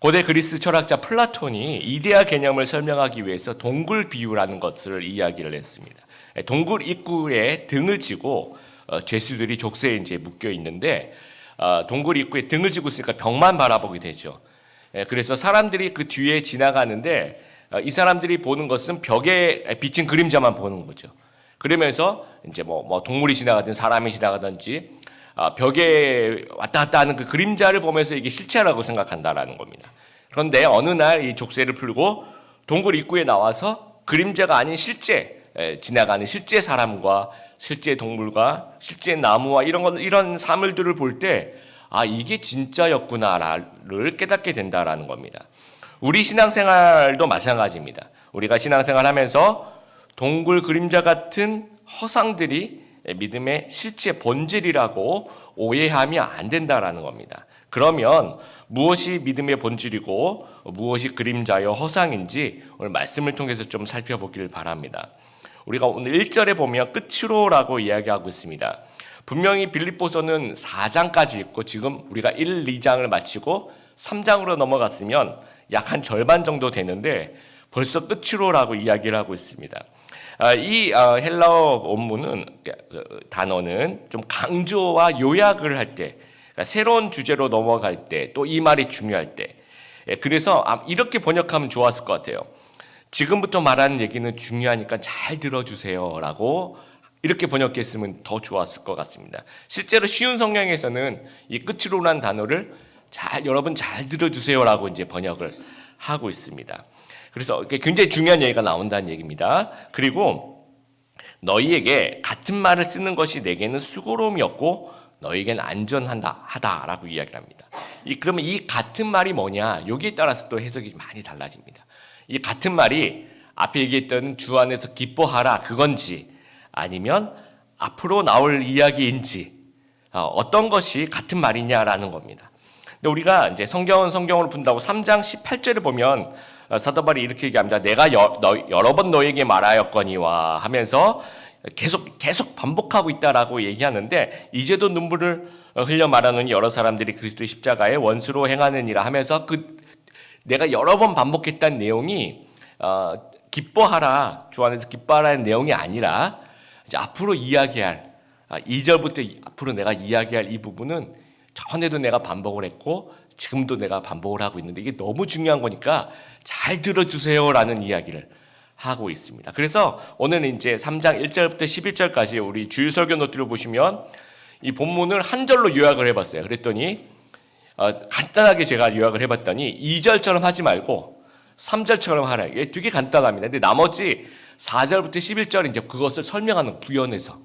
고대 그리스 철학자 플라톤이 이데아 개념을 설명하기 위해서 동굴 비유라는 것을 이야기를 했습니다. 동굴 입구에 등을 지고 죄수들이 족쇄에 이제 묶여 있는데 동굴 입구에 등을 지고 있으니까 벽만 바라보게 되죠. 그래서 사람들이 그 뒤에 지나가는데 이 사람들이 보는 것은 벽에 비친 그림자만 보는 거죠. 그러면서 이제 뭐 동물이 지나가든 사람이 지나가든지 벽에 왔다 갔다 하는 그 그림자를 보면서 이게 실체라고 생각한다라는 겁니다. 그런데 어느 날 이 족쇄를 풀고 동굴 입구에 나와서 그림자가 아닌 실제 지나가는 실제 사람과 실제 동물과 실제 나무와 이런 사물들을 볼 때 이게 진짜였구나를 깨닫게 된다라는 겁니다. 우리 신앙생활도 마찬가지입니다. 우리가 신앙생활하면서 동굴 그림자 같은 허상들이 믿음의 실제 본질이라고 오해하면 안 된다라는 겁니다. 그러면 무엇이 믿음의 본질이고 무엇이 그림자여 허상인지 오늘 말씀을 통해서 좀 살펴보길 바랍니다. 우리가 오늘 1절에 보면 끝으로라고 이야기하고 있습니다. 분명히 빌립보서는 4장까지 있고 지금 우리가 1, 2장을 마치고 3장으로 넘어갔으면 약 한 절반 정도 되는데 벌써 끝으로라고 이야기를 하고 있습니다. 이 헬라어 원문은 단어는 좀 강조와 요약을 할 때, 그러니까 새로운 주제로 넘어갈 때, 또 이 말이 중요할 때, 그래서 이렇게 번역하면 좋았을 것 같아요. 지금부터 말하는 얘기는 중요하니까 잘 들어주세요라고 이렇게 번역했으면 더 좋았을 것 같습니다. 실제로 쉬운 성경에서는 이 끝으로라는 단어를 여러분 잘 들어주세요라고 이제 번역을 하고 있습니다. 그래서 굉장히 중요한 얘기가 나온다는 얘기입니다. 그리고 너희에게 같은 말을 쓰는 것이 내게는 수고로움이었고 너희에게는 안전하다라고 이야기를 합니다. 그러면 이 같은 말이 뭐냐? 여기에 따라서 또 해석이 많이 달라집니다. 이 같은 말이 앞에 얘기했던 주 안에서 기뻐하라 그건지 아니면 앞으로 나올 이야기인지 어떤 것이 같은 말이냐라는 겁니다. 근데 우리가 이제 성경으로 푼다고 3장 18절을 보면 사도 바울이 이렇게 얘기합니다. 내가 여러 번 너에게 말하였거니와 하면서 계속 반복하고 있다라고 얘기하는데 이제도 눈물을 흘려 말하는 여러 사람들이 그리스도의 십자가에 원수로 행하느니라 하면서 내가 여러 번 반복했다는 내용이 기뻐하라 주 안에서 기뻐하라는 내용이 아니라 이제 앞으로 이야기할 2절부터 앞으로 내가 이야기할 이 부분은 전에도 내가 반복을 했고 지금도 내가 반복을 하고 있는데 이게 너무 중요한 거니까 잘 들어주세요라는 이야기를 하고 있습니다. 그래서 오늘은 이제 3장 1절부터 11절까지 우리 주일 설교 노트를 보시면 이 본문을 한 절로 요약을 해봤어요. 그랬더니 간단하게 제가 요약을 해봤더니 2절처럼 하지 말고 3절처럼 하라. 이게 되게 간단합니다. 근데 나머지 4절부터 11절 이제 그것을 설명하는 구현해서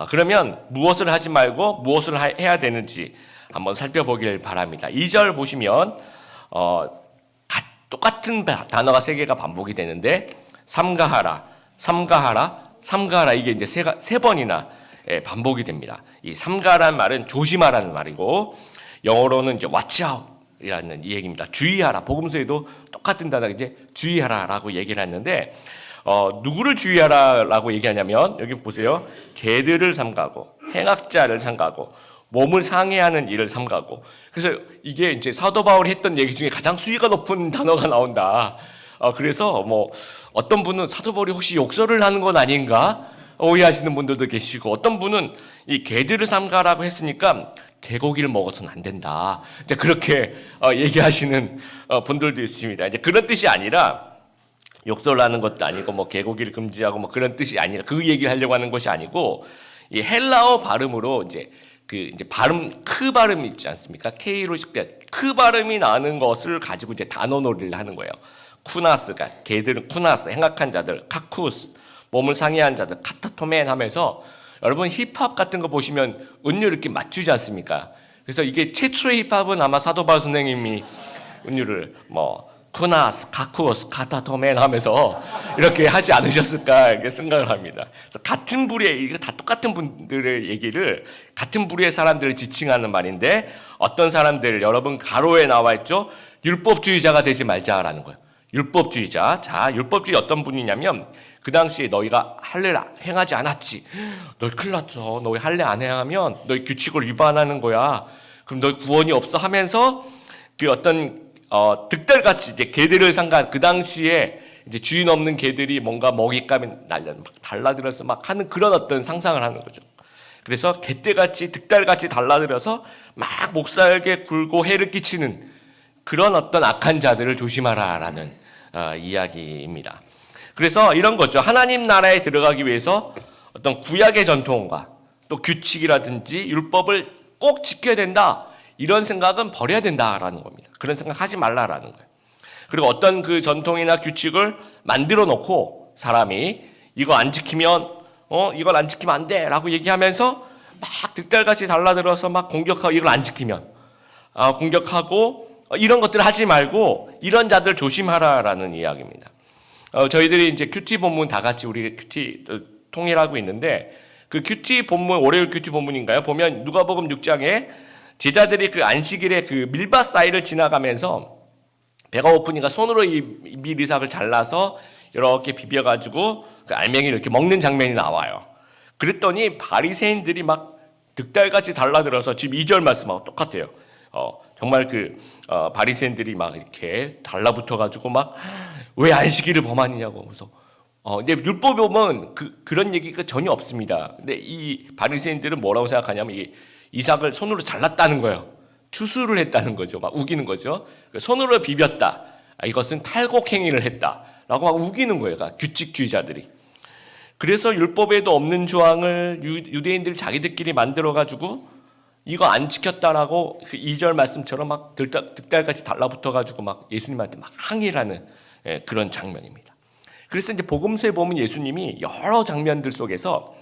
그러면 무엇을 하지 말고 무엇을 해야 되는지 한번 살펴보길 바랍니다. 2절 보시면 똑같은 단어가 3개가 반복이 되는데 삼가하라 이게 이제 세 번이나 반복이 됩니다. 이 삼가라는 말은 조심하라는 말이고 영어로는 이제 watch out이라는 이 얘기입니다. 주의하라. 복음서에도 똑같은 단어가 이제 주의하라라고 얘기를 했는데 누구를 주의하라라고 얘기하냐면 여기 보세요. 개들을 삼가고 행악자를 삼가고 몸을 상해하는 일을 삼가고. 그래서 이게 이제 사도 바울이 했던 얘기 중에 가장 수위가 높은 단어가 나온다. 그래서 어떤 분은 사도 바울이 혹시 욕설을 하는 건 아닌가 오해하시는 분들도 계시고 어떤 분은 이 개들을 삼가라고 했으니까 개고기를 먹어서는 안 된다. 이제 그렇게 얘기하시는 분들도 있습니다. 이제 그런 뜻이 아니라 욕설하는 것도 아니고 개고기를 금지하고 그런 뜻이 아니라 그 얘기를 하려고 하는 것이 아니고 이 헬라어 발음으로 이제 발음 크 발음이 있지 않습니까? K로 크 발음이 나는 것을 가지고 이제 단어놀이를 하는 거예요. 쿠나스가 개들은 쿠나스 행악한 자들 카쿠스 몸을 상해한 자들 카타토멘 하면서 여러분 힙합 같은 거 보시면 은유 이렇게 맞추지 않습니까? 그래서 이게 최초의 힙합은 아마 사도 바울 선생님이 은유를 쿠나스, 카쿠스, 카타토멘 하면서 이렇게 하지 않으셨을까 이렇게 생각을 합니다. 그래서 같은 부류의 이거 다 똑같은 분들의 얘기를 같은 부류의 사람들을 지칭하는 말인데 어떤 사람들 여러분 가로에 나와 있죠. 율법주의자가 되지 말자라는 거예요. 율법주의자. 자, 율법주의 어떤 분이냐면 그 당시에 너희가 할례를 행하지 않았지. 너희 큰일 났어. 너희 할례 안 행하면 너희 규칙을 위반하는 거야. 그럼 너희 구원이 없어 하면서 그 어떤 득달같이 이제 개들을 상간 그 당시에 이제 주인 없는 개들이 뭔가 먹잇감이 막 달라들어서 막 하는 그런 어떤 상상을 하는 거죠. 그래서 개떼같이 득달같이 달라들어서 막 목살게 굴고 해를 끼치는 그런 어떤 악한 자들을 조심하라라는 이야기입니다. 그래서 이런 거죠. 하나님 나라에 들어가기 위해서 어떤 구약의 전통과 또 규칙이라든지 율법을 꼭 지켜야 된다. 이런 생각은 버려야 된다라는 겁니다. 그런 생각 하지 말라라는 거예요. 그리고 어떤 그 전통이나 규칙을 만들어 놓고 사람이 이거 안 지키면 이걸 안 지키면 안 돼라고 얘기하면서 막 득달같이 달라들어서 막 공격하고 이걸 안 지키면 공격하고 이런 것들을 하지 말고 이런 자들 조심하라라는 이야기입니다. 저희들이 이제 큐티 본문 다 같이 우리 큐티 통일하고 있는데 그 큐티 본문 월요일 큐티 본문인가요? 보면 누가복음 6장에 제자들이 그 안식일에 그 밀밭 사이를 지나가면서 배가 고프니까 손으로 이 밀이삭을 잘라서 이렇게 비벼가지고 그 알맹이를 이렇게 먹는 장면이 나와요. 그랬더니 바리새인들이 막 득달같이 달라들어서 지금 2절 말씀하고 똑같아요. 정말 그 바리새인들이 막 이렇게 달라붙어가지고 막 왜 안식일을 범하느냐고. 그래서 근데 율법에 보면 그런 얘기가 전혀 없습니다. 근데 이 바리새인들은 뭐라고 생각하냐면 이 이삭을 손으로 잘랐다는 거예요. 추수를 했다는 거죠. 막 우기는 거죠. 손으로 비볐다. 이것은 탈곡 행위를 했다라고 막 우기는 거예요. 규칙주의자들이. 그래서 율법에도 없는 조항을 유대인들이 자기들끼리 만들어가지고 이거 안 지켰다라고 그 2절 말씀처럼 막 득달같이 달라붙어가지고 막 예수님한테 막 항의를 하는 그런 장면입니다. 그래서 이제 복음서에 보면 예수님이 여러 장면들 속에서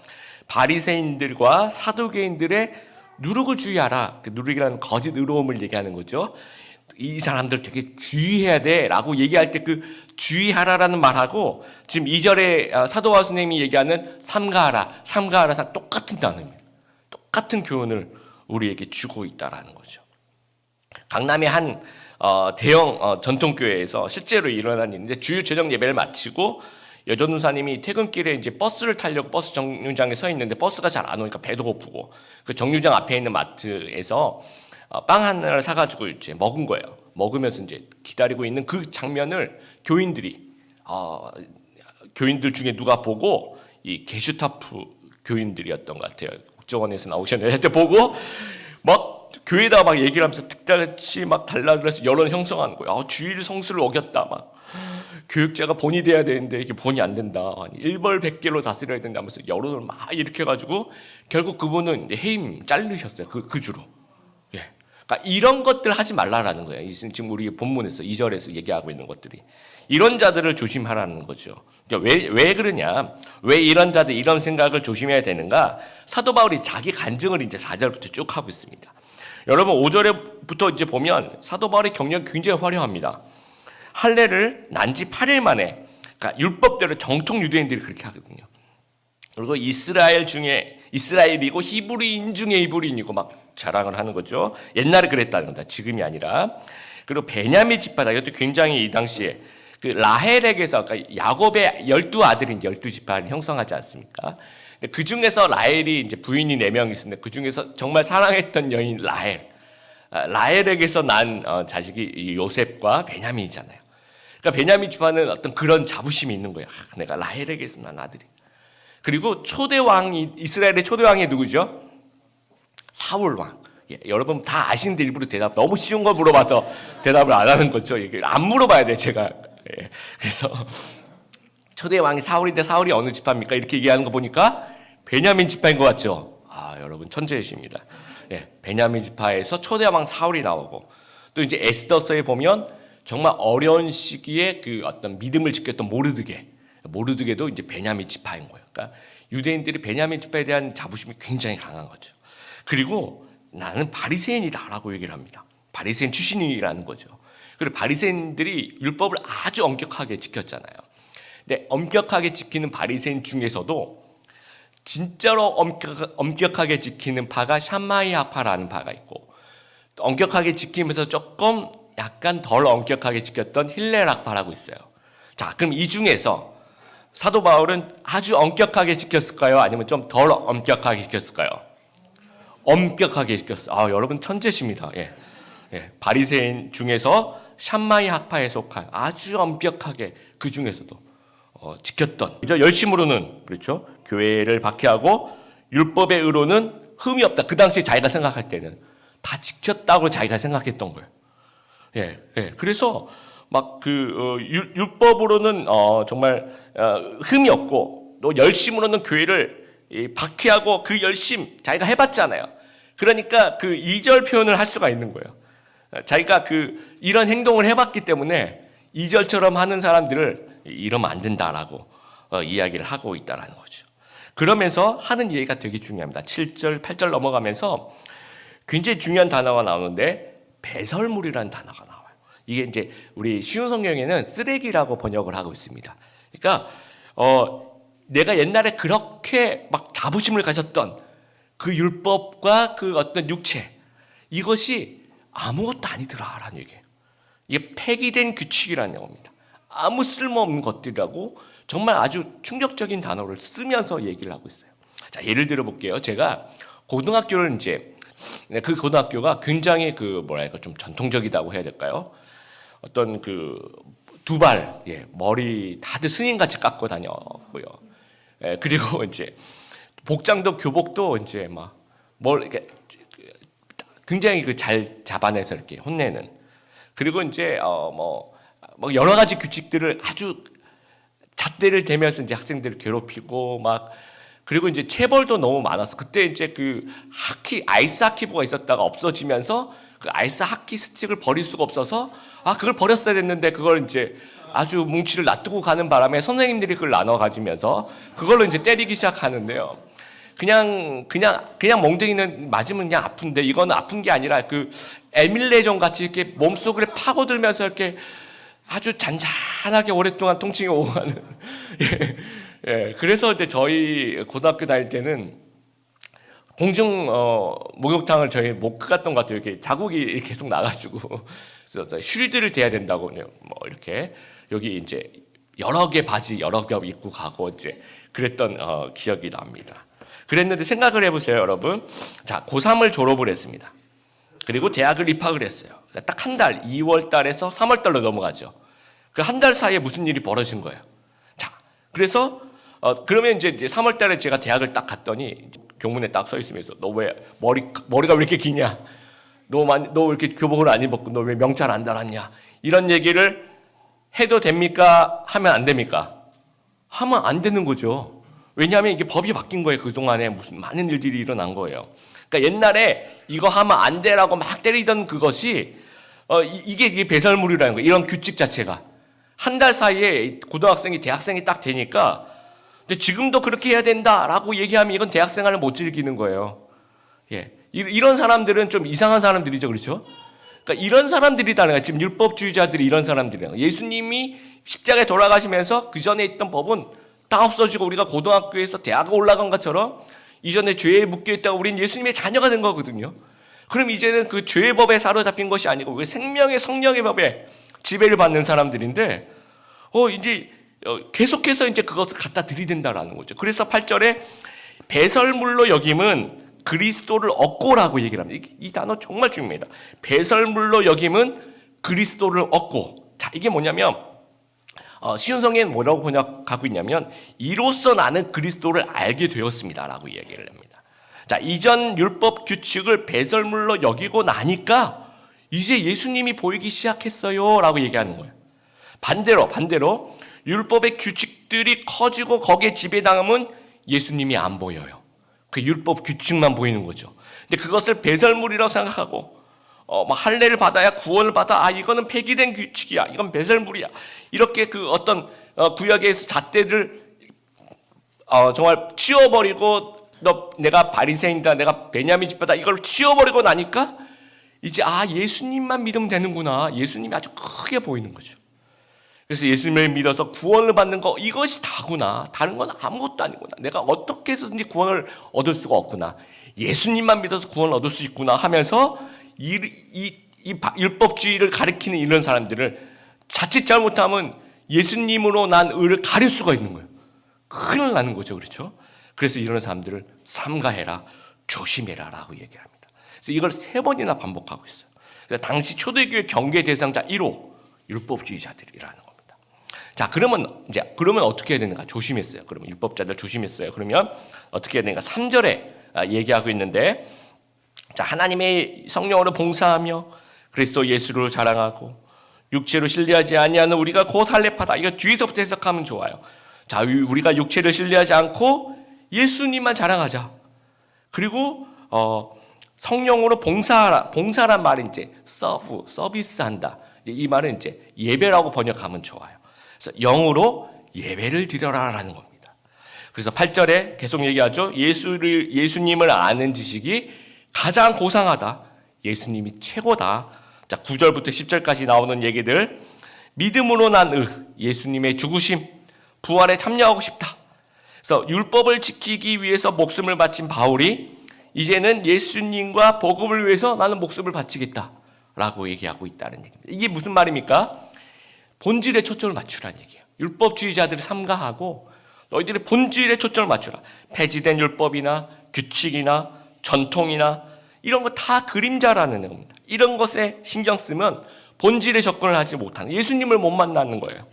바리새인들과 사두개인들의 누룩을 주의하라. 그 누룩이라는 거짓 의로움을 얘기하는 거죠. 이 사람들 되게 주의해야 돼라고 얘기할 때 그 주의하라라는 말하고 지금 2절에 사도와 선생님이 얘기하는 삼가하라 똑같은 단어입니다. 똑같은 교훈을 우리에게 주고 있다라는 거죠. 강남의 한 대형 전통교회에서 실제로 일어난 일인데 주일 저녁 예배를 마치고 여전도사님이 퇴근길에 이제 버스를 타려고 버스 정류장에 서 있는데 버스가 잘 안 오니까 배도 고프고 그 정류장 앞에 있는 마트에서 빵 하나를 사가지고 이제 먹은 거예요. 먹으면서 이제 기다리고 있는 그 장면을 교인들 중에 누가 보고 이 게슈타프 교인들이었던 것 같아요. 국정원에서 나오셨는데 그때 보고 막 교회에다가 막 얘기를 하면서 득달같이 막 달라들어서 여론 형성하는 거예요. 주일 성수를 어겼다 막. 교육자가 본이 돼야 되는데 이게 본이 안 된다. 일벌백계로 다스려야 된다면서 여론을 막 일으켜가지고 결국 그분은 해임 잘리셨어요. 그 주로. 예. 그러니까 이런 것들 하지 말라라는 거예요. 지금 우리 본문에서 2절에서 얘기하고 있는 것들이 이런 자들을 조심하라는 거죠. 그러니까 왜 그러냐? 왜 이런 자들 이런 생각을 조심해야 되는가? 사도 바울이 자기 간증을 이제 4절부터 쭉 하고 있습니다. 여러분 5절부터 이제 보면 사도 바울의 경력이 굉장히 화려합니다. 할례를 난지 8일 만에, 그러니까 율법대로 정통 유대인들이 그렇게 하거든요. 그리고 이스라엘이고 히브리인 중에 히브리인이고 막 자랑을 하는 거죠. 옛날에 그랬다는 겁니다. 지금이 아니라. 그리고 베냐민 지파다. 이것도 굉장히 이 당시에 그 라헬에게서 그러니까 야곱의 12아들인 12지파를 형성하지 않습니까? 그 중에서 라헬이 이제 부인이 4명 있었는데 그 중에서 정말 사랑했던 여인 라헬에게서 난 자식이 요셉과 베냐민이잖아요. 그러니까 베냐민 지파는 어떤 그런 자부심이 있는 거예요. 내가 라헬에게서 난 아들이. 그리고 초대왕이 이스라엘의 초대왕이 누구죠? 사울 왕. 여러분 다 아시는데 일부러 대답 너무 쉬운 걸 물어봐서 대답을 안 하는 거죠. 안 물어봐야 돼 제가. 그래서 초대왕이 사울인데 사울이 어느 지파입니까? 이렇게 얘기하는 거 보니까 베냐민 지파인 것 같죠. 여러분 천재이십니다. 베냐민 지파에서 초대왕 사울이 나오고 또 이제 에스더서에 보면 정말 어려운 시기에 그 어떤 믿음을 지켰던 모르드게도 이제 베냐민 지파인 거예요. 그러니까 유대인들이 베냐민 지파에 대한 자부심이 굉장히 강한 거죠. 그리고 나는 바리새인이다라고 얘기를 합니다. 바리새인 출신이라는 거죠. 그리고 바리새인들이 율법을 아주 엄격하게 지켰잖아요. 근데 엄격하게 지키는 바리새인 중에서도 진짜로 엄격하게 지키는 파가 샴마이아파라는 파가 있고 엄격하게 지키면서 조금 약간 덜 엄격하게 지켰던 힐레락파라고 있어요. 자, 그럼 이 중에서 사도 바울은 아주 엄격하게 지켰을까요? 아니면 좀 덜 엄격하게 지켰을까요? 엄격하게 지켰어요. 여러분 천재십니다. 바리새인 중에서 샴마이 학파에 속한 아주 엄격하게 그 중에서도 지켰던, 그저 열심으로는 그렇죠, 교회를 박해하고 율법의 의로는 흠이 없다. 그 당시 자기가 생각할 때는 다 지켰다고 자기가 생각했던 거예요. 예, 예. 그래서 막 율법으로는 정말 흠이 없고 또 열심으로는 교회를 박해하고 그 열심 자기가 해봤잖아요. 그러니까 그 2절 표현을 할 수가 있는 거예요. 자기가 이런 행동을 해봤기 때문에 2절처럼 하는 사람들을 이러면 안 된다라고 이야기를 하고 있다라는 거죠. 그러면서 하는 얘기가 되게 중요합니다. 7절, 8절 넘어가면서 굉장히 중요한 단어가 나오는데 배설물이라는 단어가 나와요. 이게 이제 우리 쉬운 성경에는 쓰레기라고 번역을 하고 있습니다. 그러니까 내가 옛날에 그렇게 막 자부심을 가졌던 그 율법과 그 어떤 육체, 이것이 아무것도 아니더라라는 얘기예요. 이게 폐기된 규칙이라는 겁니다. 아무 쓸모없는 것들이라고 정말 아주 충격적인 단어를 쓰면서 얘기를 하고 있어요. 자, 예를 들어 볼게요. 제가 고등학교를 이제 그 고등학교가 굉장히 좀 전통적이다고 해야 될까요? 어떤 두발, 머리 다들 스님같이 깎고 다녔고요. 그리고 이제 복장도 교복도 이제 이렇게 굉장히 잘 잡아내서 이렇게 혼내는. 그리고 이제 뭐 여러 가지 규칙들을 아주 잣대를 대면서 이제 학생들을 괴롭히고 그리고 이제 체벌도 너무 많았어. 그때 이제 아이스 하키부가 있었다가 없어지면서 그 아이스 하키 스틱을 버릴 수가 없어서 그걸 버렸어야 됐는데 그걸 이제 아주 뭉치를 놔두고 가는 바람에 선생님들이 그걸 나눠 가지면서 그걸로 이제 때리기 시작하는데요. 그냥 멍덩이는 맞으면 그냥 아픈데 이거는 아픈 게 아니라 에밀레전 같이 이렇게 몸속에 파고들면서 이렇게 아주 잔잔하게 오랫동안 통증이 오고 가는. 예. 그래서 이제 저희 고등학교 다닐 때는 공중 목욕탕을 저희 못 갔던 것 같아요. 이렇게 자국이 계속 나가지고 그래서 쉴드를 대야 된다고 이렇게 여기 이제 여러 개 바지 여러 겹 입고 가고 이제 그랬던 기억이 납니다. 그랬는데 생각을 해보세요, 여러분. 자, 고3을 졸업을 했습니다. 그리고 대학을 입학을 했어요. 그러니까 딱 한 달, 2월 달에서 3월 달로 넘어가죠. 그 한 달 사이에 무슨 일이 벌어진 거예요. 자, 그래서 그러면 이제 3월 달에 제가 대학을 딱 갔더니 교문에 딱 서 있으면서 너 왜 머리가 왜 이렇게 기냐? 너 왜 이렇게 교복을 안 입었고 너 왜 명찰 안 달았냐? 이런 얘기를 해도 됩니까? 하면 안 됩니까? 하면 안 되는 거죠. 왜냐하면 이게 법이 바뀐 거예요. 그동안에 무슨 많은 일들이 일어난 거예요. 그러니까 옛날에 이거 하면 안 되라고 막 때리던 그것이 이게 배설물이라는 거예요. 이런 규칙 자체가. 한 달 사이에 고등학생이 대학생이 딱 되니까 근데 지금도 그렇게 해야 된다라고 얘기하면 이건 대학생활을 못 즐기는 거예요. 예. 이런 사람들은 좀 이상한 사람들이죠. 그렇죠? 그러니까 이런 사람들이라는 거예요. 지금 율법주의자들이 이런 사람들이에요. 예수님이 십자가에 돌아가시면서 그 전에 있던 법은 다 없어지고 우리가 고등학교에서 대학에 올라간 것처럼 이전에 죄에 묶여있다가 우리는 예수님의 자녀가 된 거거든요. 그럼 이제는 그 죄의 법에 사로잡힌 것이 아니고 생명의 성령의 법에 지배를 받는 사람들인데 이제 계속해서 이제 그것을 갖다 들이댄다라는 거죠. 그래서 8절에 배설물로 여김은 그리스도를 얻고라고 얘기를 합니다. 이 단어 정말 중요합니다. 배설물로 여김은 그리스도를 얻고. 자, 이게 뭐냐면 쉬운 성경에는 뭐라고 번역하고 있냐면 이로써 나는 그리스도를 알게 되었습니다라고 얘기를 합니다. 자, 이전 율법 규칙을 배설물로 여기고 나니까 이제 예수님이 보이기 시작했어요라고 얘기하는 거예요. 반대로 율법의 규칙들이 커지고 거기에 지배당하면 예수님이 안 보여요. 그 율법 규칙만 보이는 거죠. 근데 그것을 배설물이라고 생각하고 할례를 받아야 구원을 받아. 이거는 폐기된 규칙이야. 이건 배설물이야. 이렇게 어떤 구약에서 잣대를 정말 치워버리고 내가 바리새인이다, 내가 베냐민 집파다 이걸 치워버리고 나니까 이제 예수님만 믿으면 되는구나. 예수님이 아주 크게 보이는 거죠. 그래서 예수님을 믿어서 구원을 받는 거 이것이 다구나. 다른 건 아무것도 아니구나. 내가 어떻게 해서든지 구원을 얻을 수가 없구나. 예수님만 믿어서 구원을 얻을 수 있구나 하면서 이 율법주의를 가리키는 이런 사람들을 자칫 잘못하면 예수님으로 난 의를 가릴 수가 있는 거예요. 큰일 나는 거죠. 그렇죠? 그래서 이런 사람들을 삼가해라, 조심해라 라고 얘기합니다. 그래서 이걸 3번이나 반복하고 있어요. 그래서 당시 초대교회 경계 대상자 1호 율법주의자들이라는 겁니다. 자, 그러면 어떻게 해야 되는가? 조심했어요. 그러면 율법자들 조심했어요. 그러면 어떻게 해야 되는가? 3절에 얘기하고 있는데, 자, 하나님의 성령으로 봉사하며 그리스도 예수를 자랑하고 육체로 신뢰하지 아니하는 우리가 곧 할례파다. 이거 뒤에서부터 해석하면 좋아요. 자, 우리가 육체를 신뢰하지 않고 예수님만 자랑하자. 그리고 성령으로 봉사란 말은 이제 서비스한다. 이 말은 이제 예배라고 번역하면 좋아요. 그래서 영으로 예배를 드려라라는 겁니다. 그래서 8절에 계속 얘기하죠. 예수님을 아는 지식이 가장 고상하다. 예수님이 최고다. 자, 9절부터 10절까지 나오는 얘기들. 믿음으로 난 예수님의 죽으심, 부활에 참여하고 싶다. 그래서 율법을 지키기 위해서 목숨을 바친 바울이 이제는 예수님과 복음을 위해서 나는 목숨을 바치겠다라고 얘기하고 있다는 얘기입니다. 이게 무슨 말입니까? 본질에 초점을 맞추라는 얘기예요. 율법주의자들을 삼가하고 너희들의 본질에 초점을 맞추라. 폐지된 율법이나 규칙이나 전통이나 이런 거 다 그림자라는 겁니다. 이런 것에 신경 쓰면 본질에 접근을 하지 못하는, 예수님을 못 만나는 거예요.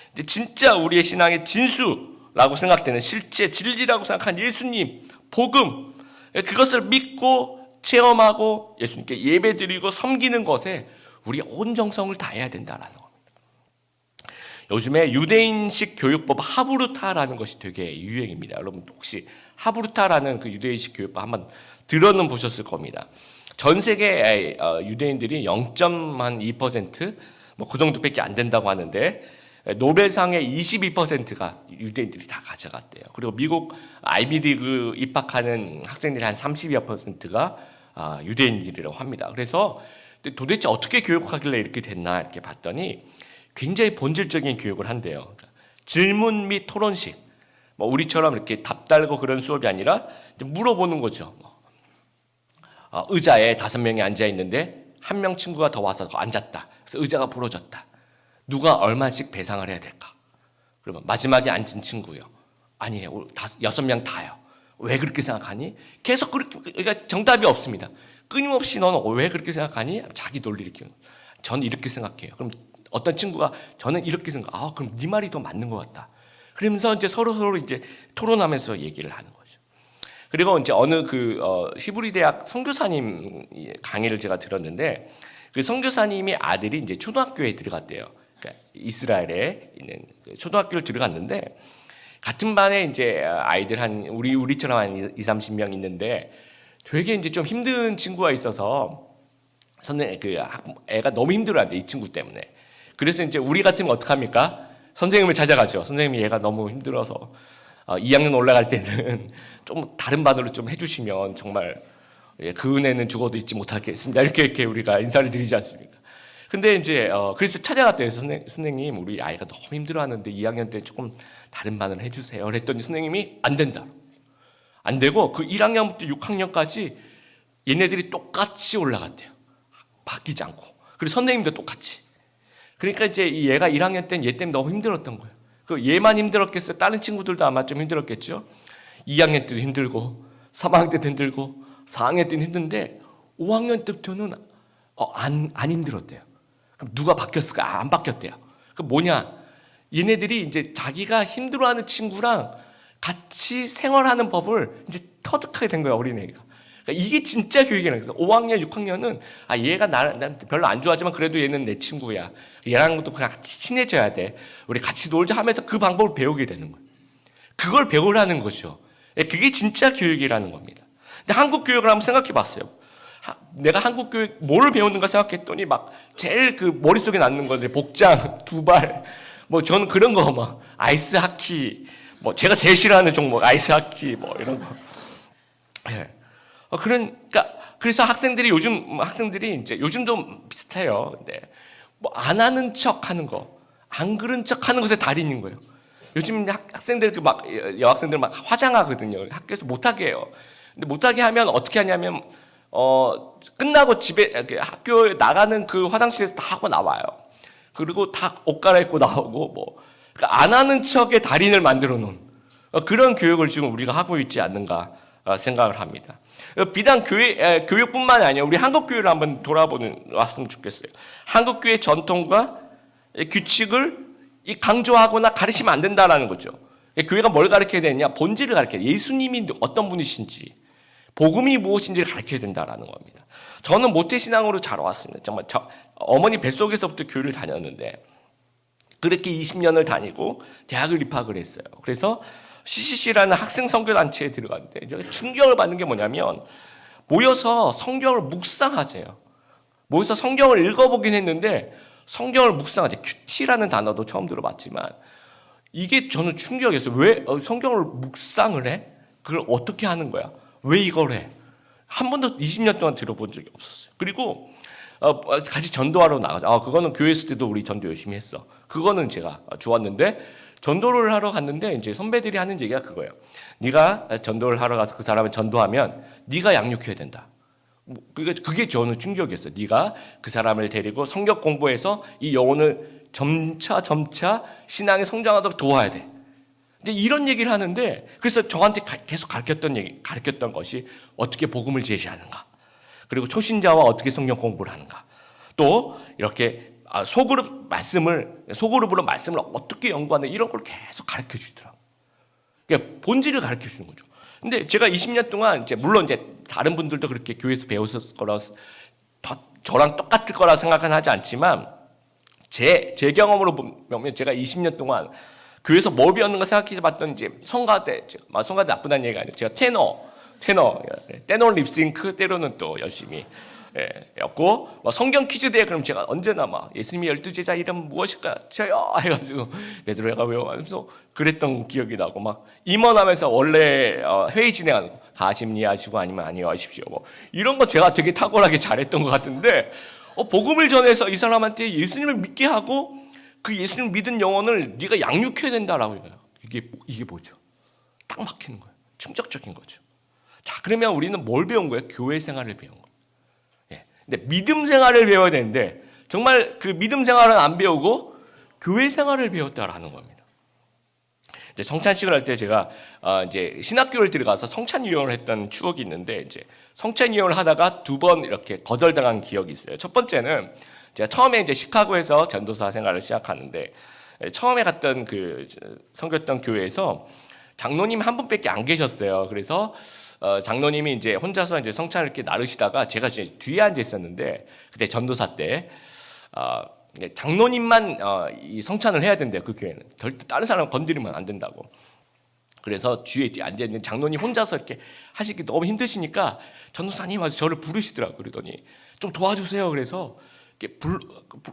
근데 진짜 우리의 신앙의 진수라고 생각되는, 실제 진리라고 생각한 예수님, 복음, 그것을 믿고 체험하고 예수님께 예배드리고 섬기는 것에 우리가 온 정성을 다해야 된다는 겁니다. 요즘에 유대인식 교육법 하브루타라는 것이 되게 유행입니다. 여러분 혹시 하브루타라는 그 유대인식 교육법 한번 들어는 보셨을 겁니다. 전 세계 유대인들이 0.2% 뭐 그 정도밖에 안 된다고 하는데, 노벨상의 22%가 유대인들이 다 가져갔대요. 그리고 미국 아이비리그 입학하는 학생들이 한 30여%가 유대인들이라고 합니다. 그래서 도대체 어떻게 교육하길래 이렇게 됐나 이렇게 봤더니 굉장히 본질적인 교육을 한대요. 그러니까 질문 및 토론식, 뭐 우리처럼 이렇게 답 달고 그런 수업이 아니라 물어보는 거죠. 의자에 5명이 앉아 있는데 한 명 친구가 더 와서 앉았다. 그래서 의자가 부러졌다. 누가 얼마씩 배상을 해야 될까? 그러면 마지막에 앉은 친구요. 아니에요. 6명 다요. 왜 그렇게 생각하니? 계속 그러니까 정답이 없습니다. 끊임없이 너는 왜 그렇게 생각하니? 자기 논리를 키우는. 저는 이렇게 생각해요. 그럼 어떤 친구가 저는 이렇게 생각. 그럼 네 말이 더 맞는 것 같다. 그러면서 이제 서로 이제 토론하면서 얘기를 하는 거죠. 그리고 이제 어느 히브리 대학 선교사님 강의를 제가 들었는데, 그 선교사님의 아들이 이제 초등학교에 들어갔대요. 그러니까 이스라엘에 있는 초등학교를 들어갔는데, 같은 반에 이제 아이들 우리처럼 한 20-30명 있는데, 되게 이제 좀 힘든 친구가 있어서 애가 너무 힘들어한대, 이 친구 때문에. 그래서 이제 우리 같으면 어떡합니까? 선생님을 찾아가죠. 선생님이 얘가 너무 힘들어서 2학년 올라갈 때는 좀 다른 반으로 좀 해주시면 정말 그 은혜는 죽어도 잊지 못하겠습니다. 이렇게 우리가 인사를 드리지 않습니까? 근데 이제 그래서 찾아갔대요. 선생님, 우리 아이가 너무 힘들어하는데 2학년 때 조금 다른 반을 해주세요. 그랬더니 선생님이 안 된다. 안 되고 그 1학년부터 6학년까지 얘네들이 똑같이 올라갔대요. 바뀌지 않고. 그리고 선생님도 똑같이. 그러니까 이제 얘가 1학년 때는 얘 때문에 너무 힘들었던 거예요. 그 얘만 힘들었겠어요. 다른 친구들도 아마 좀 힘들었겠죠. 2학년 때도 힘들고 3학년 때도 힘들고 4학년 때는 힘든데 5학년 때부터는 안 힘들었대요. 그럼 누가 바뀌었을까? 안 바뀌었대요. 그 뭐냐? 얘네들이 이제 자기가 힘들어하는 친구랑 같이 생활하는 법을 이제 터득하게 된 거예요, 어린애가. 그러니까 이게 진짜 교육이라는 거예요. 5학년, 6학년은 얘가 난 별로 안 좋아하지만 그래도 얘는 내 친구야. 얘랑도 그냥 같이 친해져야 돼. 우리 같이 놀자 하면서 그 방법을 배우게 되는 거예요. 그걸 배우라는 거죠. 그게 진짜 교육이라는 겁니다. 근데 한국 교육을 한번 생각해 봤어요. 내가 한국 교육 뭘 배우는가 생각했더니 막 제일 그 머릿속에 남는 건데 복장, 두발, 뭐 저는 그런 거 막 아이스 하키, 뭐 제가 제일 싫어하는 종목 아이스 하키 뭐 이런 거. 예. 그러니까 그래서 요즘 학생들이 이제 요즘도 비슷해요. 근데 뭐 안 하는 척 하는 거, 안 그런 척 하는 것에 달인인 거예요. 요즘 학생들 여학생들 막 화장하거든요. 학교에서 못하게 해요. 근데 못하게 하면 어떻게 하냐면 끝나고 집에 학교에 나가는 그 화장실에서 다 하고 나와요. 그리고 다 옷 갈아입고 나오고 뭐 그러니까 안 하는 척의 달인을 만들어 놓은 그런 교육을 지금 우리가 하고 있지 않는가 생각을 합니다. 비단 교육뿐만 아니라 우리 한국 교회를 한번 돌아보는 왔으면 좋겠어요. 한국 교회 전통과 규칙을 강조하거나 가르치면 안 된다라는 거죠. 교회가 뭘 가르쳐야 되느냐? 본질을 가르쳐야 돼요. 예수님이 어떤 분이신지, 복음이 무엇인지를 가르쳐야 된다라는 겁니다. 저는 모태신앙으로 자라왔습니다. 정말 어머니 뱃속에서부터 교회를 다녔는데 그렇게 20년을 다니고 대학을 입학을 했어요. 그래서 CCC라는 학생 선교단체에 들어갔는데 충격을 받는 게 뭐냐면 모여서 성경을 묵상하세요. 모여서 성경을 읽어보긴 했는데 성경을 묵상하세요. 큐티라는 단어도 처음 들어봤지만 이게 저는 충격이었어요. 왜 성경을 묵상을 해? 그걸 어떻게 하는 거야? 왜 이걸 해? 한 번도 20년 동안 들어본 적이 없었어요. 그리고 같이 전도하러 나가죠. 그거는 교회 있을 때도 우리 전도 열심히 했어. 그거는 제가 좋았는데 전도를 하러 갔는데 이제 선배들이 하는 얘기가 그거예요. 네가 전도를 하러 가서 그 사람을 전도하면 네가 양육해야 된다. 그게 저는 충격이었어요. 네가 그 사람을 데리고 성경 공부해서 이 영혼을 점차 신앙에 성장하도록 도와야 돼. 이제 이런 얘기를 하는데 그래서 저한테 계속 가르쳤던 것이 어떻게 복음을 제시하는가. 그리고 초신자와 어떻게 성경 공부를 하는가. 또 이렇게 소그룹으로 말씀을 어떻게 연구하는 이런 걸 계속 가르쳐 주더라고요. 그러니까 본질을 가르쳐 주는 거죠. 근데 제가 20년 동안 물론 다른 분들도 그렇게 교회에서 배웠을 거라 저랑 똑같을 거라 생각은 하지 않지만 제 경험으로 보면 제가 20년 동안 교회에서 뭘 배웠는가 생각해 봤던 성가대 나쁘다는 얘기가 아니에요. 제가 테너 립싱크 때로는 또 열심히 였고 성경 퀴즈 대회 그럼 제가 언제나 예수님의 12제자 이름 무엇일까 저요 해가지고 베드로가 외워가면서 그랬던 기억이 나고 임원하면서 원래 회의 진행하는 거 가심리 하시고 아니면 아니요 하십시오 이런 거 제가 되게 탁월하게 잘했던 것 같은데 복음을 전해서 이 사람한테 예수님을 믿게 하고 그 예수님 믿은 영혼을 네가 양육해야 된다라고 해요. 이게 뭐죠? 딱 막히는 거예요. 충격적인 거죠. 자, 그러면 우리는 뭘 배운 거예요? 교회 생활을 배운 거예요. 근데 믿음 생활을 배워야 되는데 정말 그 믿음 생활은 안 배우고 교회 생활을 배웠다라는 겁니다. 이제 성찬식을 할 때 제가 이제 신학교를 들어가서 성찬위원을 했던 추억이 있는데 이제 성찬위원을 하다가 2번 이렇게 거절당한 기억이 있어요. 첫 번째는 제가 처음에 이제 시카고에서 전도사 생활을 시작하는데 처음에 갔던 섬겼던 교회에서 장로님 한 분밖에 안 계셨어요. 그래서 장로님이 이제 혼자서 이제 성찬을 이렇게 나르시다가 제가 이제 뒤에 앉아 있었는데 그때 전도사 때 장로님만 이 성찬을 해야 된대요. 그 교회는 절대 다른 사람 건드리면 안 된다고. 그래서 뒤에 앉아 있는 장로님 혼자서 이렇게 하시기 너무 힘드시니까 전도사님 와서 저를 부르시더라고. 그러더니 좀 도와주세요. 그래서 이렇게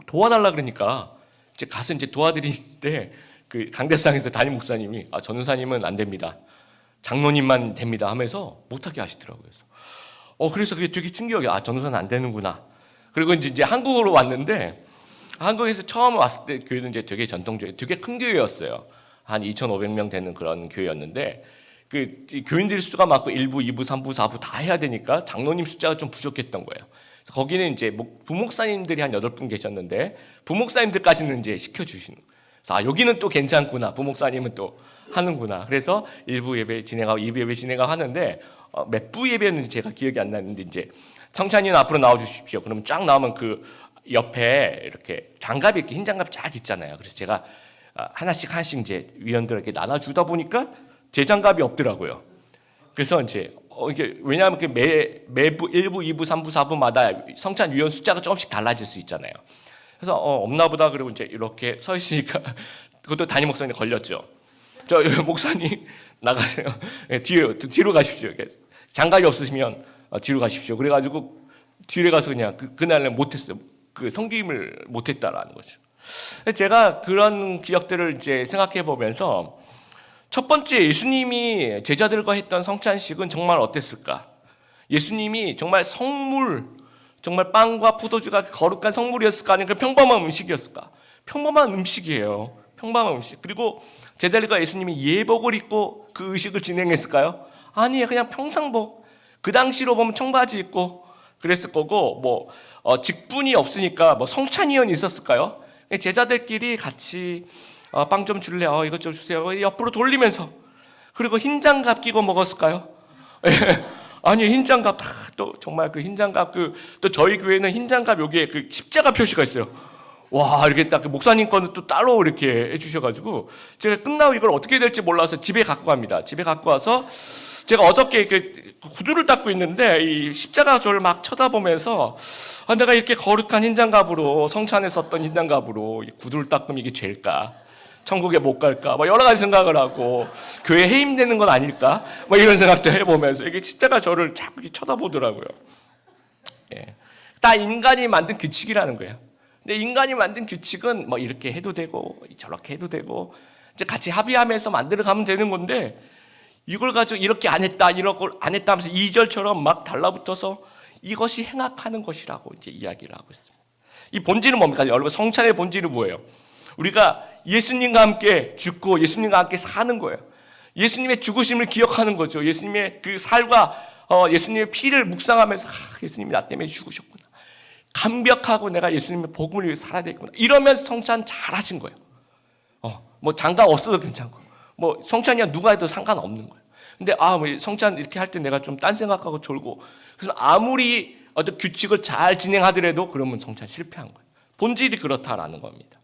도와달라 그러니까 이제 가서 이제 도와드리는데 그 강대상에서 담임 목사님이 전도사님은 안 됩니다. 장로님만 됩니다 하면서 못하게 하시더라고요. 그래서 그게 되게 충격이야. 전도사는 안 되는구나. 그리고 이제 한국으로 왔는데 한국에서 처음 왔을 때 교회는 이제 되게 전통적인 되게 큰 교회였어요. 한 2,500명 되는 그런 교회였는데 그 교인들 수가 많고 1부, 2부, 3부, 4부 다 해야 되니까 장로님 숫자가 좀 부족했던 거예요. 그래서 거기는 이제 부목사님들이 한 8분 계셨는데 부목사님들까지는 이제 시켜주시는. 그래서 여기는 또 괜찮구나. 부목사님은 또 하는구나. 그래서 1부 예배 진행하고 2부 예배 진행하고 하는데 몇 부 예배였는지 제가 기억이 안 나는데 이제 성찬이는 앞으로 나와 주십시오. 그러면 쫙 나오면 그 옆에 이렇게 장갑이 이렇게 흰 장갑 쫙 있잖아요. 그래서 제가 하나씩 이제 위원들에게 나눠주다 보니까 제 장갑이 없더라고요. 그래서 이제 이게 왜냐하면 매부 1부, 2부, 3부, 4부마다 성찬 위원 숫자가 조금씩 달라질 수 있잖아요. 그래서 없나 보다 그러고 이제 이렇게 서 있으니까 그것도 담임 목사님 걸렸죠. 저 목사님 나가세요. 뒤로 가십시오. 장갑이 없으시면 뒤로 가십시오. 그래가지고 뒤에 가서 그냥 그날은 못했어요. 그 성김을 못했다라는 거죠. 제가 그런 기억들을 이제 생각해 보면서 첫 번째 예수님이 제자들과 했던 성찬식은 정말 어땠을까? 예수님이 정말 정말 빵과 포도주가 거룩한 성물이었을까? 아니면 평범한 음식이었을까? 평범한 음식이에요. 평범한 음식. 그리고 제자들과 예수님이 예복을 입고 그 의식을 진행했을까요? 아니에요. 그냥 평상복. 그 당시로 보면 청바지 입고 그랬을 거고 직분이 없으니까 성찬위원이 있었을까요? 제자들끼리 같이 빵 좀 줄래? 이것 좀 주세요. 옆으로 돌리면서 그리고 흰장갑 끼고 먹었을까요? 아니 흰장갑 또 정말 그 흰장갑 또 저희 교회는 흰장갑 여기에 그 십자가 표시가 있어요. 와, 이렇게 딱 목사님 거는 또 따로 이렇게 해주셔가지고 제가 끝나고 이걸 어떻게 해야 될지 몰라서 집에 갖고 갑니다. 집에 갖고 와서 제가 어저께 이렇게 구두를 닦고 있는데 이 십자가 저를 막 쳐다보면서 내가 이렇게 거룩한 흰장갑으로 성찬에 썼던 흰장갑으로 구두를 닦으면 이게 죄일까? 천국에 못 갈까? 뭐 여러 가지 생각을 하고 교회 해임되는 건 아닐까? 뭐 이런 생각도 해보면서 이게 십자가 저를 자꾸 이렇게 쳐다보더라고요. 예. 다 인간이 만든 규칙이라는 거예요. 근데 인간이 만든 규칙은 뭐 이렇게 해도 되고 저렇게 해도 되고 이제 같이 합의하면서 만들어 가면 되는 건데 이걸 가지고 이렇게 안 했다, 이런 걸 안 했다 하면서 2절처럼 막 달라붙어서 이것이 행악하는 것이라고 이제 이야기를 하고 있습니다. 이 본질은 뭡니까? 여러분, 성찬의 본질은 뭐예요? 우리가 예수님과 함께 죽고 예수님과 함께 사는 거예요. 예수님의 죽으심을 기억하는 거죠. 예수님의 그 살과 예수님의 피를 묵상하면서 예수님이 나 때문에 죽으셨구나. 감격하고 내가 예수님의 복음을 위해 살아야 되겠구나. 이러면서 성찬 잘 하신 거예요. 뭐 장가 없어도 괜찮고, 뭐 성찬이야 누가 해도 상관없는 거예요. 근데 뭐 성찬 이렇게 할 때 내가 좀 딴 생각하고 졸고, 그래서 아무리 어떤 규칙을 잘 진행하더라도 그러면 성찬 실패한 거예요. 본질이 그렇다라는 겁니다.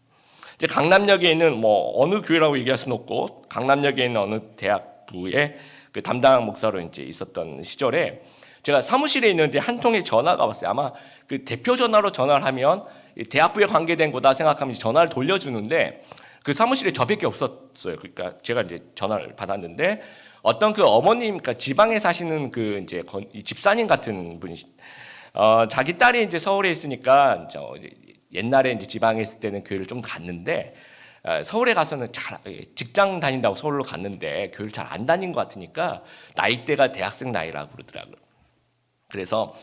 이제 강남역에 있는 뭐 어느 교회라고 얘기할 수는 없고 강남역에 있는 어느 대학부의 그 담당 목사로 이제 있었던 시절에 제가 사무실에 있는데 한 통의 전화가 왔어요. 아마 그 대표 전화로 전화를 하면 대학부에 관계된 거다 생각하면 전화를 돌려주는데 그 사무실에 저밖에 없었어요. 그러니까 제가 이제 전화를 받았는데 어떤 그 어머님, 그러니까 지방에 사시는 그 이제 집사님 같은 분이 자기 딸이 이제 서울에 있으니까 옛날에 이제 지방에 있을 때는 교회를 좀 갔는데 서울에 가서는 잘 직장 다닌다고 서울로 갔는데 교회를 잘 안 다닌 것 같으니까 나이대가 대학생 나이라고 그러더라고요. 그래서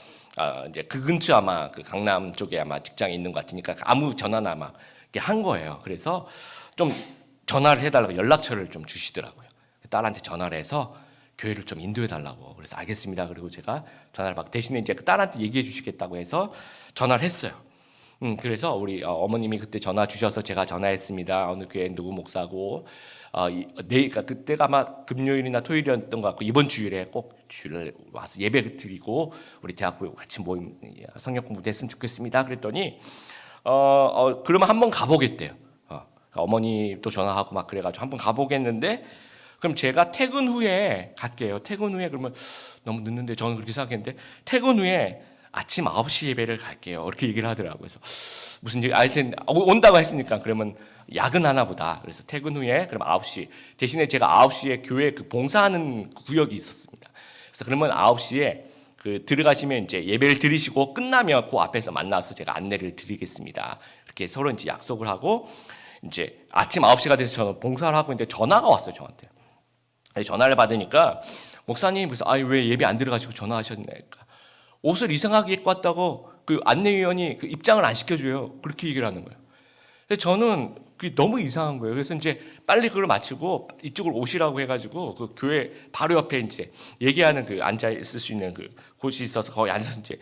이제 그 근처 아마 그 강남 쪽에 아마 직장이 있는 것 같으니까 아무 전화나 아마 이렇게 한 거예요. 그래서 좀 전화를 해달라고 연락처를 좀 주시더라고요. 딸한테 전화를 해서 교회를 좀 인도해 달라고. 그래서 알겠습니다. 그리고 제가 전화를 받고 대신에 이제 그 딸한테 얘기해 주시겠다고 해서 전화를 했어요. 그래서 우리 어머님이 그때 전화 주셔서 제가 전화했습니다. 어느 교회 누구 목사고 그러니까 그때가 아마 금요일이나 토요일이었던 것 같고 이번 주일에 꼭 주일을 와서 예배 드리고 우리 대학부에 같이 모임 성경 공부 됐으면 좋겠습니다. 그랬더니 그러면 한번 가보겠대요. 어머니 또 전화하고 막 그래가지고 한번 가보겠는데 그럼 제가 퇴근 후에 갈게요. 퇴근 후에 그러면 너무 늦는데 저는 그렇게 생각했는데 퇴근 후에 아침 9시 예배를 갈게요. 이렇게 얘기를 하더라고요. 그래서 무슨 얘기 하여튼 온다고 했으니까 그러면 야근하나 보다. 그래서 퇴근 후에 그럼 9시 대신에 제가 9시에 교회 그 봉사하는 구역이 있었습니다. 그래서 그러면 9시에 그 들어가시면 이제 예배를 드리시고 끝나면 그 앞에서 만나서 제가 안내를 드리겠습니다. 이렇게 서로 이제 약속을 하고 이제 아침 9시가 돼서 저는 봉사를 하고 있는데 전화가 왔어요, 저한테. 전화를 받으니까 목사님 그래서 왜 예배 안 들어가시고 전화하셨나니까 옷을 이상하게 입고 왔다고 그 안내위원이 그 입장을 안 시켜줘요. 그렇게 얘기를 하는 거예요. 그래서 저는 그게 너무 이상한 거예요. 그래서 이제 빨리 그걸 마치고 이쪽으로 오시라고 해가지고 그 교회 바로 옆에 이제 얘기하는 그 앉아 있을 수 있는 그 곳이 있어서 거기 앉아서 이제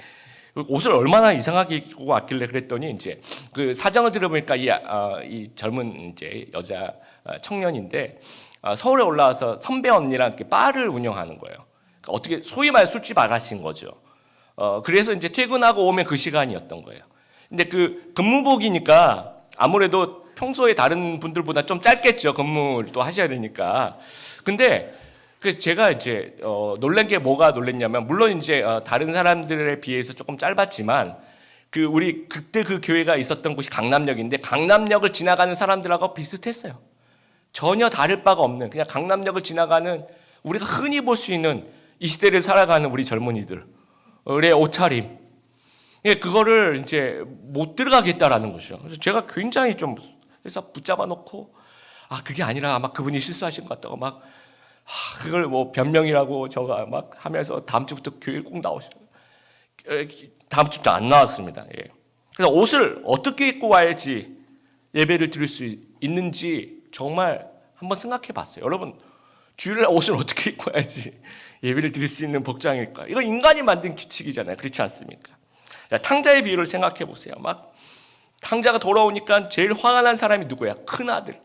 옷을 얼마나 이상하게 입고 왔길래 그랬더니 이제 그 사정을 들어보니까 이 젊은 이제 여자 청년인데 서울에 올라와서 선배 언니랑 이렇게 바를 운영하는 거예요. 그러니까 어떻게 소위 말해 술집 아가씨인 거죠. 그래서 이제 퇴근하고 오면 그 시간이었던 거예요. 근데 그 근무복이니까 아무래도 평소에 다른 분들보다 좀 짧겠죠. 근무를 또 하셔야 되니까. 근데 그 제가 이제 놀란 게 뭐가 놀랐냐면 물론 이제 다른 사람들에 비해서 조금 짧았지만 그 우리 그때 그 교회가 있었던 곳이 강남역인데 강남역을 지나가는 사람들하고 비슷했어요. 전혀 다를 바가 없는 그냥 강남역을 지나가는 우리가 흔히 볼 수 있는 이 시대를 살아가는 우리 젊은이들의 옷차림. 그거를 이제 못 들어가겠다라는 거죠. 그래서 제가 굉장히 좀 그래서 붙잡아 놓고 그게 아니라 아마 그분이 실수하신 것 같다고 막 그걸 뭐 변명이라고 저가 막 하면서 다음 주부터 교회 꼭 나오시고 다음 주부터 안 나왔습니다. 그래서 옷을 어떻게 입고 와야지 예배를 드릴 수 있는지 정말 한번 생각해 봤어요. 여러분 주일날 옷을 어떻게 입고 와야지 예배를 드릴 수 있는 복장일까? 이거 인간이 만든 규칙이잖아요. 그렇지 않습니까? 탕자의 비유를 생각해 보세요. 막 탕자가 돌아오니까 제일 화가 난 사람이 누구야? 큰 아들.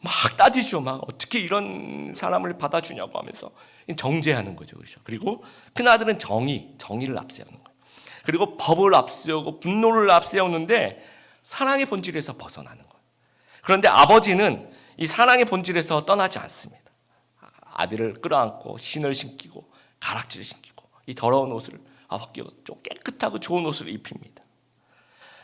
막 따지죠. 막 어떻게 이런 사람을 받아주냐고 하면서 정죄하는 거죠. 그렇죠? 그리고 큰 아들은 정의를 앞세우는 거예요. 그리고 법을 앞세우고 분노를 앞세우는데 사랑의 본질에서 벗어나는 거예요. 그런데 아버지는 이 사랑의 본질에서 떠나지 않습니다. 아들을 끌어안고 신을 신기고 가락지를 신기고 이 더러운 옷을 벗기고 좀 깨끗하고 좋은 옷을 입힙니다.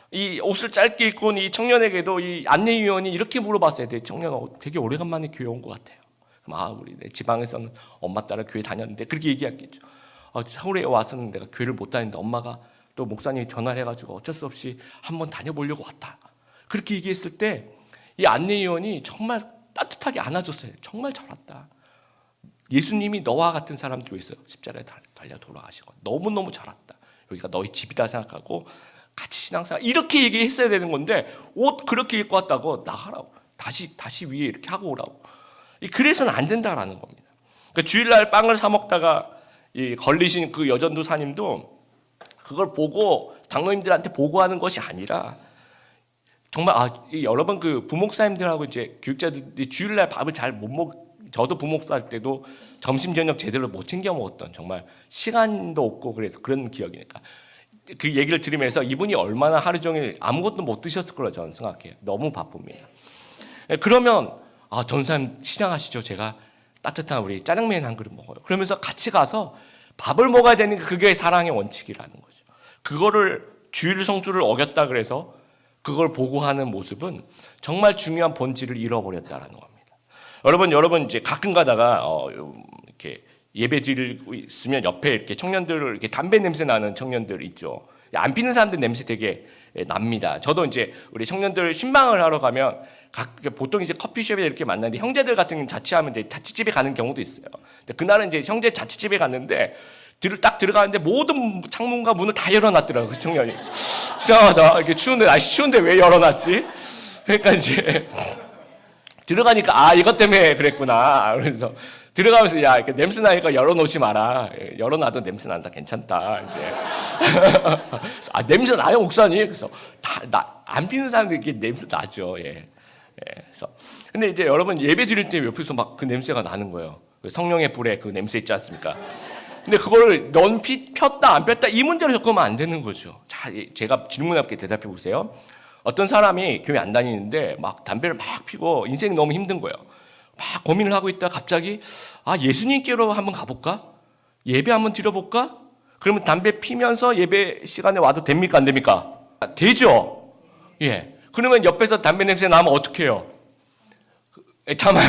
이 옷을 짧게 입고 온 이 청년에게도 이 안내위원이 이렇게 물어봤어야 돼. 청년아, 되게 오래간만에 교회 온 것 같아요. 그럼 우리 내 지방에서는 엄마 따라 교회 다녔는데 그렇게 얘기했겠죠. 서울에 와서는 내가 교회를 못 다니는데 엄마가 또 목사님이 전화를 해가지고 어쩔 수 없이 한번 다녀보려고 왔다. 그렇게 얘기했을 때 이 안내위원이 정말 따뜻하게 안아줬어요. 정말 잘 왔다. 예수님이 너와 같은 사람들 위해서 십자가에 달려 돌아가시고 너무너무 잘 왔다. 여기가 너희 집이다 생각하고 같이 신앙생활 이렇게 얘기했어야 되는 건데 옷 그렇게 입고 왔다고 나가라고 다시 위에 이렇게 하고 오라고. 그래서는 안 된다라는 겁니다. 그러니까 주일날 빵을 사 먹다가 걸리신 그 여전도사님도 그걸 보고 장로님들한테 보고하는 것이 아니라 정말 여러분 그 부목사님들하고 이제 교육자들이 주일날 밥을 잘 못 저도 부목사 할 때도 점심 저녁 제대로 못 챙겨 먹었던 정말 시간도 없고 그래서 그런 기억이니까 그 얘기를 들으면서 이분이 얼마나 하루 종일 아무것도 못 드셨을 거라 저는 생각해요. 너무 바쁩니다. 그러면 전사님 시장하시죠. 제가 따뜻한 우리 짜장면 한 그릇 먹어요. 그러면서 같이 가서 밥을 먹어야 되는 게 그게 사랑의 원칙이라는 거죠. 그거를 주일 성수를 어겼다 그래서 그걸 보고하는 모습은 정말 중요한 본질을 잃어버렸다라는 겁니다. 여러분 이제 가끔 가다가 이렇게 예배 드리고 있으면 옆에 이렇게 청년들 이렇게 담배 냄새 나는 청년들 있죠. 안 피는 사람들 냄새 되게 납니다. 저도 이제 우리 청년들 신방을 하러 가면 보통 이제 커피숍에 이렇게 만나는데 형제들 같은 경우는 자취하면 이제 자취집에 가는 경우도 있어요. 근데 그날은 이제 형제 자취집에 갔는데 딱 들어가는데 모든 창문과 문을 다 열어놨더라고요. 그 청년이 이상하다. 이렇게 추운데 날씨 추운데 왜 열어놨지? 그러니까 이제 들어가니까 이것 때문에 그랬구나. 그래서 들어가면서 이렇게 냄새 나니까 열어놓지 마라. 열어놔도 냄새 난다. 괜찮다. 이제 냄새 나요, 목사님? 그래서 안 피는 사람들 이렇게 냄새 나죠. 예. 그래서 근데 이제 여러분 예배 드릴 때 옆에서 막 그 냄새가 나는 거예요. 성령의 불에 그 냄새 있지 않습니까? 근데 그거를 넌 폈다 안 폈다 이 문제로 겪으면 안 되는 거죠. 자, 제가 질문할게 대답해 보세요. 어떤 사람이 교회 안 다니는데 막 담배를 막 피고 인생이 너무 힘든 거예요. 막 고민을 하고 있다 갑자기 예수님께로 한번 가볼까? 예배 한번 드려볼까? 그러면 담배 피면서 예배 시간에 와도 됩니까 안 됩니까? 되죠. 예. 그러면 옆에서 담배 냄새 나면 어떻게 해요? 정말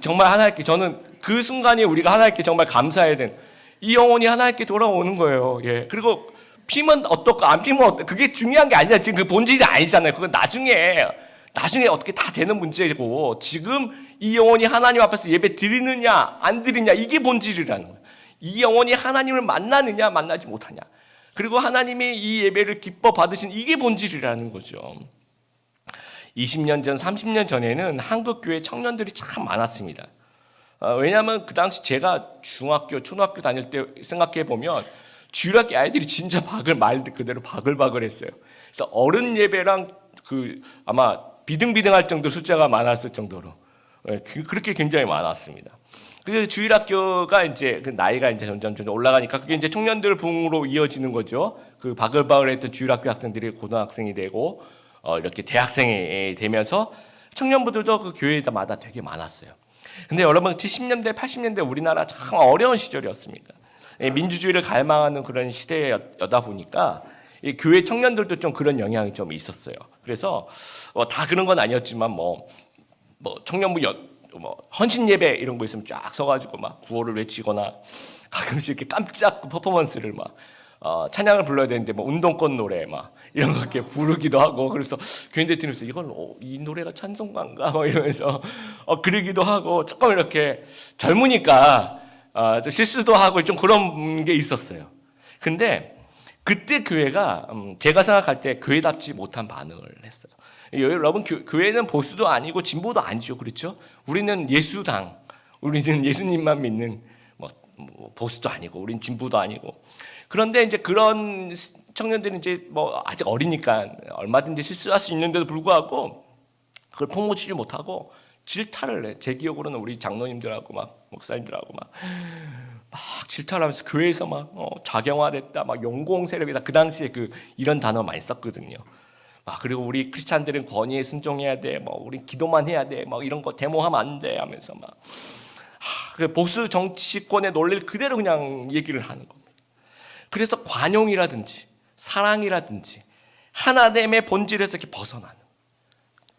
정말 하나님께 저는 그 순간이 우리가 하나님께 정말 감사해야 되는 이 영혼이 하나님께 돌아오는 거예요. 예. 그리고 피면 어떨까 안 피면 어떨까 그게 중요한 게 아니라 지금 그 본질이 아니잖아요. 그건 나중에 어떻게 다 되는 문제고 지금 이 영혼이 하나님 앞에서 예배 드리느냐 안 드리느냐 이게 본질이라는 거예요. 이 영혼이 하나님을 만나느냐 만나지 못하냐 그리고 하나님이 이 예배를 기뻐 받으신 이게 본질이라는 거죠. 20년 전 30년 전에는 한국 교회 청년들이 참 많았습니다. 왜냐하면 그 당시 제가 중학교 초등학교 다닐 때 생각해 보면 주일학교 아이들이 진짜 말 그대로 바글바글했어요. 그래서 어른 예배랑 아마 비등비등할 정도 숫자가 많았을 정도로 그렇게 굉장히 많았습니다. 그 주일학교가 이제 그 나이가 이제 점점 올라가니까 그게 이제 청년들 부흥으로 이어지는 거죠. 그 바글바글했던 주일학교 학생들이 고등학생이 되고 이렇게 대학생이 되면서 청년부들도 그 교회마다 되게 많았어요. 근데 여러분 70년대 80년대 우리나라 참 어려운 시절이었습니다. 민주주의를 갈망하는 그런 시대였다 보니까 이 교회 청년들도 좀 그런 영향이 좀 있었어요. 그래서 다 그런 건 아니었지만 뭐 청년부 헌신 예배 이런 거 있으면 쫙 서가지고 막 구호를 외치거나 가끔씩 이렇게 깜짝 퍼포먼스를 찬양을 불러야 되는데 운동권 노래 이런 거 이렇게 부르기도 하고 그래서 교인들 들으면서 이건 이 노래가 찬송가인가 이러면서 그러기도 하고 조금 이렇게 젊으니까 좀 실수도 하고 좀 그런 게 있었어요. 근데 그때 교회가 제가 생각할 때 교회답지 못한 반응을 했어요. 여러분 교회는 보수도 아니고 진보도 아니죠, 그렇죠? 우리는 예수당, 우리는 예수님만 믿는 보수도 아니고, 우린 진보도 아니고. 그런데 이제 그런 청년들이 이제 아직 어리니까 얼마든지 실수할 수 있는데도 불구하고 그걸 폭로치지 못하고 질타를 해. 제 기억으로는 우리 장로님들하고 목사님들하고 막 질타를 하면서 교회에서 좌경화됐다, 용공 세력이다. 그 당시에 이런 단어 많이 썼거든요. 그리고 우리 크리스찬들은 권위에 순종해야 돼. 우리 기도만 해야 돼. 이런 거 데모하면 안 돼 하면서 그 보수 정치권의 논리를 그대로 그냥 얘기를 하는 겁니다. 그래서 관용이라든지 사랑이라든지 하나됨의 본질에서 이렇게 벗어나는.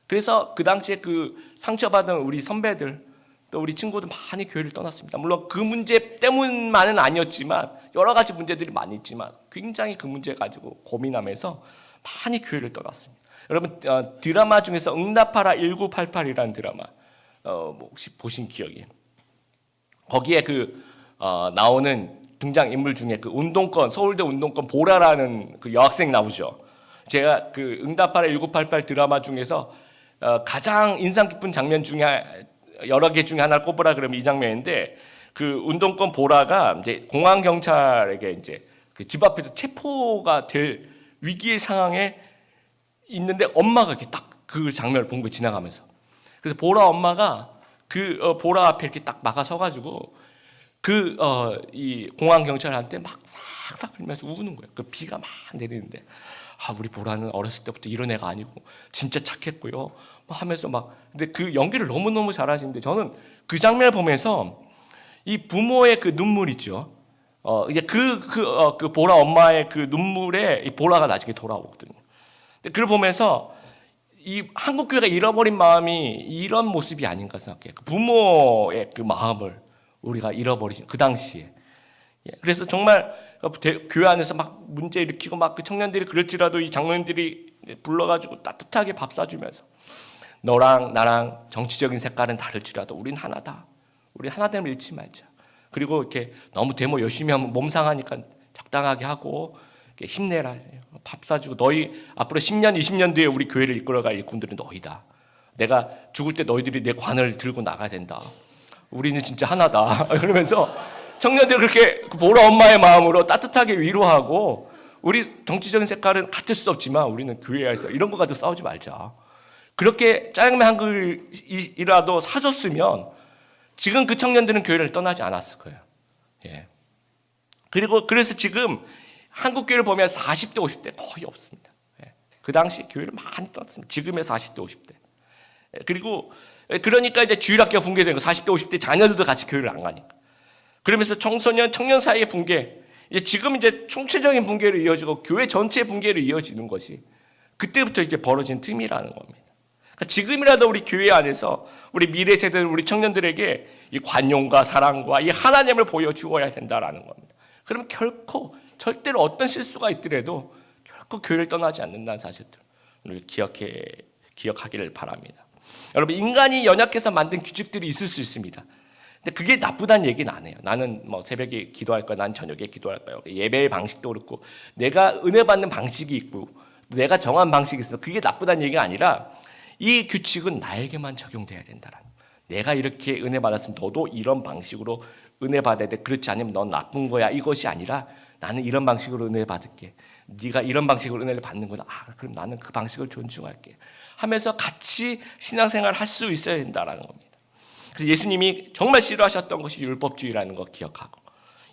그래서 그 당시에 그 상처받은 우리 선배들 또 우리 친구들 많이 교회를 떠났습니다. 물론 그 문제 때문만은 아니었지만 여러 가지 문제들이 많이 있지만 굉장히 그 문제 가지고 고민하면서 많이 교회를 떠났습니다. 여러분 드라마 중에서 응답하라 1988이라는 드라마 혹시 보신 기억이? 거기에 나오는 등장 인물 중에 그 운동권 서울대 운동권 보라라는 그 여학생 나오죠. 제가 그 응답하라 1988 드라마 중에서 가장 인상 깊은 장면 중에 여러 개 중에 하나를 꼽으라 그러면 이 장면인데 그 운동권 보라가 이제 공항 경찰에게 이제 그 집 앞에서 체포가 될 위기의 상황에 있는데 엄마가 이렇게 딱 그 장면을 본 거예요, 지나가면서. 그래서 보라 엄마가 보라 앞에 이렇게 딱 막아 서가지고 이 공항 경찰한테 막 싹싹 흘리면서 우는 거예요. 그 비가 막 내리는데 우리 보라는 어렸을 때부터 이런 애가 아니고 진짜 착했고요. 하면서 근데 그 연기를 너무너무 잘하시는데 저는 그 장면을 보면서 이 부모의 그 눈물 있죠. 이제 그 보라 엄마의 그 눈물에 이 보라가 나중에 돌아오거든요. 근데 그걸 보면서 이 한국 교회가 잃어버린 마음이 이런 모습이 아닌가 생각해요. 그 부모의 그 마음을 우리가 잃어버리신 그 당시에. 그래서 정말 교회 안에서 막 문제 일으키고 그 청년들이 그럴지라도 이 장로님들이 불러가지고 따뜻하게 밥 사주면서 너랑 나랑 정치적인 색깔은 다를지라도 우린 하나다. 우리 하나됨을 잃지 말자. 그리고 이렇게 너무 데모 열심히 하면 몸 상하니까 적당하게 하고 힘내라. 밥 사주고 너희 앞으로 10년, 20년 뒤에 우리 교회를 이끌어갈 일꾼들은 너희다. 내가 죽을 때 너희들이 내 관을 들고 나가야 된다. 우리는 진짜 하나다. 그러면서 청년들 그렇게 보라 엄마의 마음으로 따뜻하게 위로하고 우리 정치적인 색깔은 같을 수 없지만 우리는 교회에서 이런 거 가지고 싸우지 말자. 그렇게 짜장면 한 그릇이라도 사줬으면 지금 그 청년들은 교회를 떠나지 않았을 거예요. 그래서 지금 한국 교회를 보면 40대, 50대 거의 없습니다. 그 당시 교회를 많이 떠났습니다. 지금의 40대, 50대. 그러니까 이제 주일학교 붕괴된 거 40대, 50대 자녀들도 같이 교회를 안 가니까. 그러면서 청소년, 청년 사이의 붕괴, 지금 이제 총체적인 붕괴로 이어지고 교회 전체의 붕괴로 이어지는 것이 그때부터 이제 벌어진 틈이라는 겁니다. 그러니까 지금이라도 우리 교회 안에서 우리 미래 세대, 우리 청년들에게 이 관용과 사랑과 이 하나님을 보여주어야 된다라는 겁니다. 그러면 절대로 어떤 실수가 있더라도 결코 교회를 떠나지 않는다는 사실을 기억하기를 바랍니다. 여러분, 인간이 연약해서 만든 규칙들이 있을 수 있습니다. 근데 그게 나쁘다는 얘기는 안 해요. 나는 새벽에 기도할 거야, 난 저녁에 기도할 거야. 예배의 방식도 그렇고 내가 은혜 받는 방식이 있고 내가 정한 방식이 있어. 그게 나쁘다는 얘기가 아니라 이 규칙은 나에게만 적용돼야 된다라는. 내가 이렇게 은혜 받았으면 너도 이런 방식으로 은혜 받아야 돼. 그렇지 않으면 넌 나쁜 거야. 이것이 아니라 나는 이런 방식으로 은혜 받을게. 네가 이런 방식으로 은혜를 받는구나. 그럼 나는 그 방식을 존중할게. 하면서 같이 신앙생활을 할 수 있어야 된다라는 겁니다. 그래서 예수님이 정말 싫어하셨던 것이 율법주의라는 거 기억하고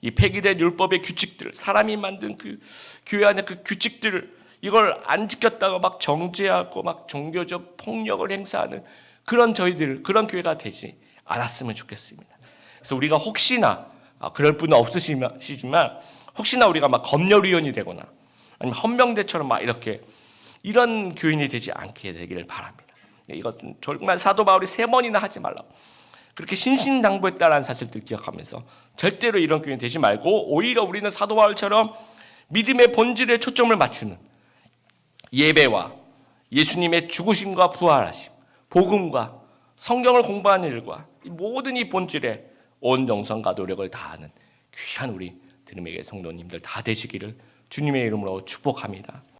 이 폐기된 율법의 규칙들, 사람이 만든 그 교회 안에 그 규칙들을 이걸 안 지켰다고 막 정죄하고 막 종교적 폭력을 행사하는 그런 그런 교회가 되지 않았으면 좋겠습니다. 그래서 우리가 혹시나 그럴 분은 없으시지만 혹시나 우리가 막 검열위원이 되거나 아니면 헌병대처럼 막 이런 교인이 되지 않게 되기를 바랍니다. 이것은 정말 사도 바울이 3번이나 하지 말라고 그렇게 신신당부했다라는 사실들 기억하면서 절대로 이런 교인이 되지 말고 오히려 우리는 사도 바울처럼 믿음의 본질에 초점을 맞추는 예배와 예수님의 죽으심과 부활하심, 복음과 성경을 공부하는 일과 모든 이 본질에 온 정성과 노력을 다하는 귀한 우리 드림에게 성도님들 다 되시기를 주님의 이름으로 축복합니다.